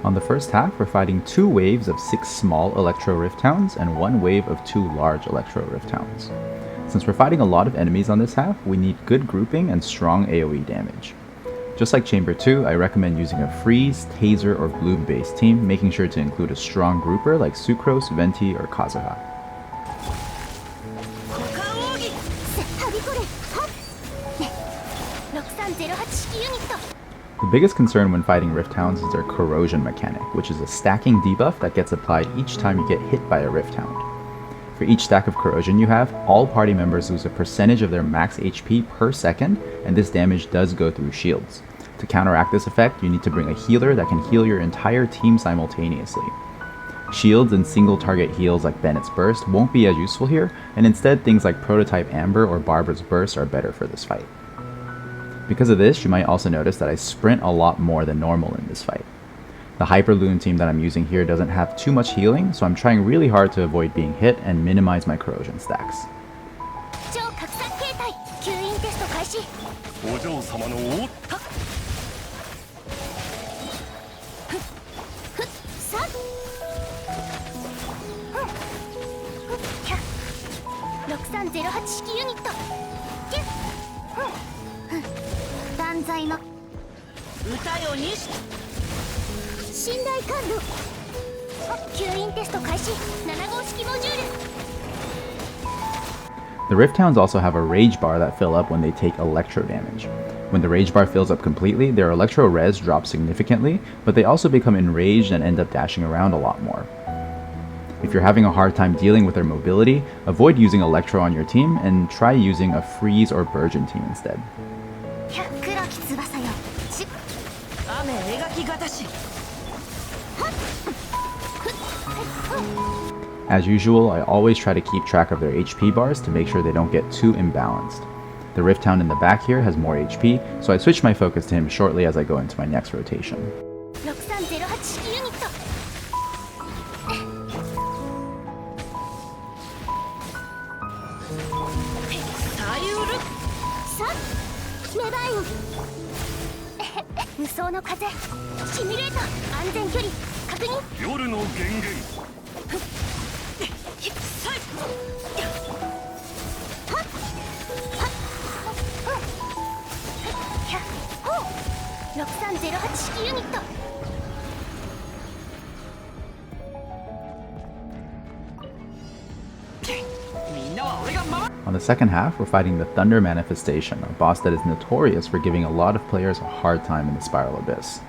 On the first half, we're fighting 2 waves of 6 small Electro Rift Hounds and 1 wave of 2 large Electro Rift Hounds. Since we're fighting a lot of enemies on this half, we need good grouping and strong AoE damage. Just like Chamber 2, I recommend using a Freeze, Taser, or Bloom based team, making sure to include a strong grouper like Sucrose, Venti, or Kazuha. The biggest concern when fighting Rift Hounds is their corrosion mechanic, which is a stacking debuff that gets applied each time you get hit by a Rift Hound. For each stack of corrosion you have, all party members lose a percentage of their max HP per second, and this damage does go through shields. To counteract this effect, you need to bring a healer that can heal your entire team simultaneously. Shields and single target heals like Bennett's Burst won't be as useful here, and instead things like Prototype Amber or Barbara's Burst are better for this fight. Because of this, you might also notice that I sprint a lot more than normal in this fight. The Hyperloon team that I'm using here doesn't have too much healing, so I'm trying really hard to avoid being hit and minimize my corrosion stacks. The Rift Hounds also have a Rage Bar that fill up when they take Electro damage. When the Rage Bar fills up completely, their Electro res drops significantly, but they also become enraged and end up dashing around a lot more. If you're having a hard time dealing with their mobility, avoid using Electro on your team and try using a Freeze or Burgeon team instead. As usual, I always try to keep track of their HP bars to make sure they don't get too imbalanced. The Rift Hound in the back here has more HP, so I switch my focus to him shortly as I go into my next rotation. On the second half, we're fighting the Thunder Manifestation, a boss that is notorious for giving a lot of players a hard time in the Spiral Abyss.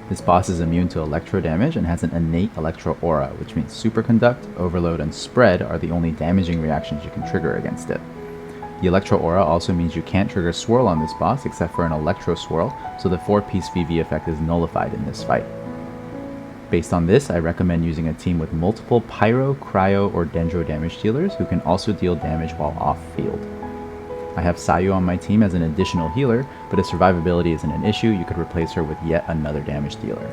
This boss is immune to electro damage and has an innate electro aura, which means Superconduct, Overload, and Spread are the only damaging reactions you can trigger against it. The electro aura also means you can't trigger Swirl on this boss except for an electro swirl, so the 4-piece VV effect is nullified in this fight. Based on this, I recommend using a team with multiple Pyro, Cryo, or Dendro damage dealers who can also deal damage while off-field. I have Sayu on my team as an additional healer, but if survivability isn't an issue, you could replace her with yet another damage dealer.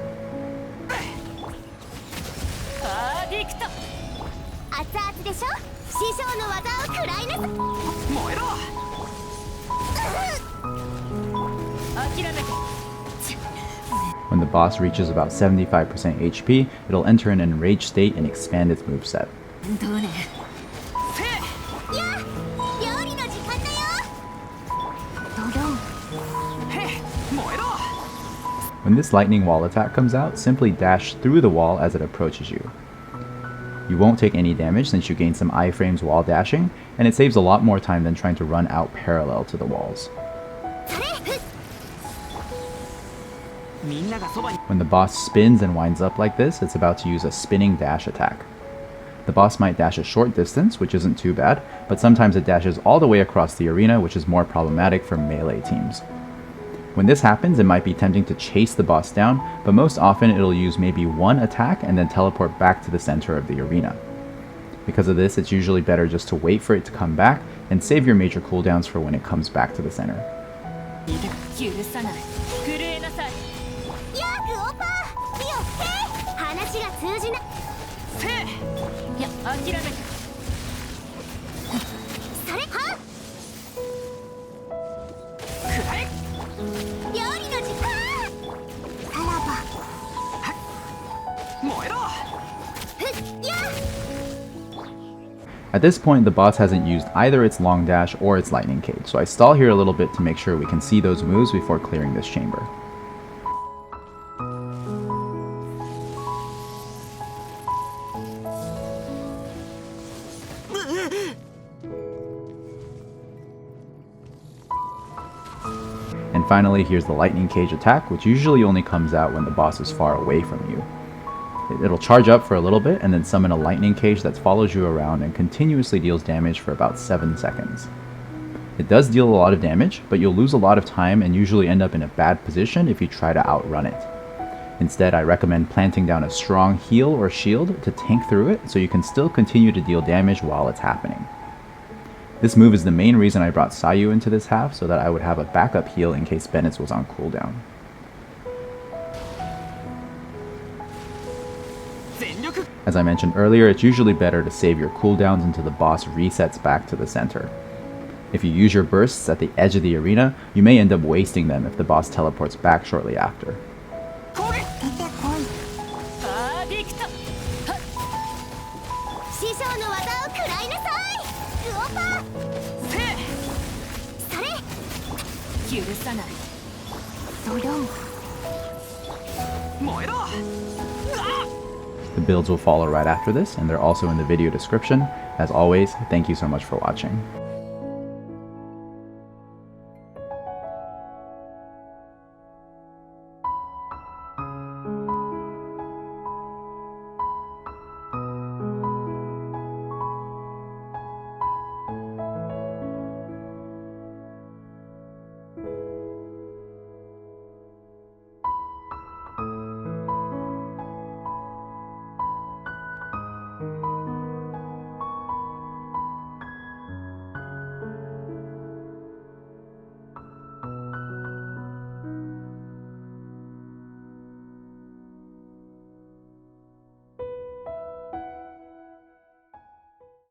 When the boss reaches about 75% HP, it'll enter an enraged state and expand its moveset. When this lightning wall attack comes out, simply dash through the wall as it approaches you. You won't take any damage since you gain some iframes while dashing, and it saves a lot more time than trying to run out parallel to the walls. When the boss spins and winds up like this, it's about to use a spinning dash attack. The boss might dash a short distance, which isn't too bad, but sometimes it dashes all the way across the arena, which is more problematic for melee teams. When this happens, it might be tempting to chase the boss down, but most often it'll use maybe one attack and then teleport back to the center of the arena. Because of this, it's usually better just to wait for it to come back and save your major cooldowns for when it comes back to the center. At this point, the boss hasn't used either its long dash or its lightning cage, so I stall here a little bit to make sure we can see those moves before clearing this chamber. And finally, here's the lightning cage attack, which usually only comes out when the boss is far away from you. It'll charge up for a little bit and then summon a lightning cage that follows you around and continuously deals damage for about 7 seconds. It does deal a lot of damage, but you'll lose a lot of time and usually end up in a bad position if you try to outrun it. Instead, I recommend planting down a strong heal or shield to tank through it so you can still continue to deal damage while it's happening. This move is the main reason I brought Sayu into this half, so that I would have a backup heal in case Bennett's was on cooldown. As I mentioned earlier, it's usually better to save your cooldowns until the boss resets back to the center. If you use your bursts at the edge of the arena, you may end up wasting them if the boss teleports back shortly after. The builds will follow right after this, and they're also in the video description. As always, thank you so much for watching.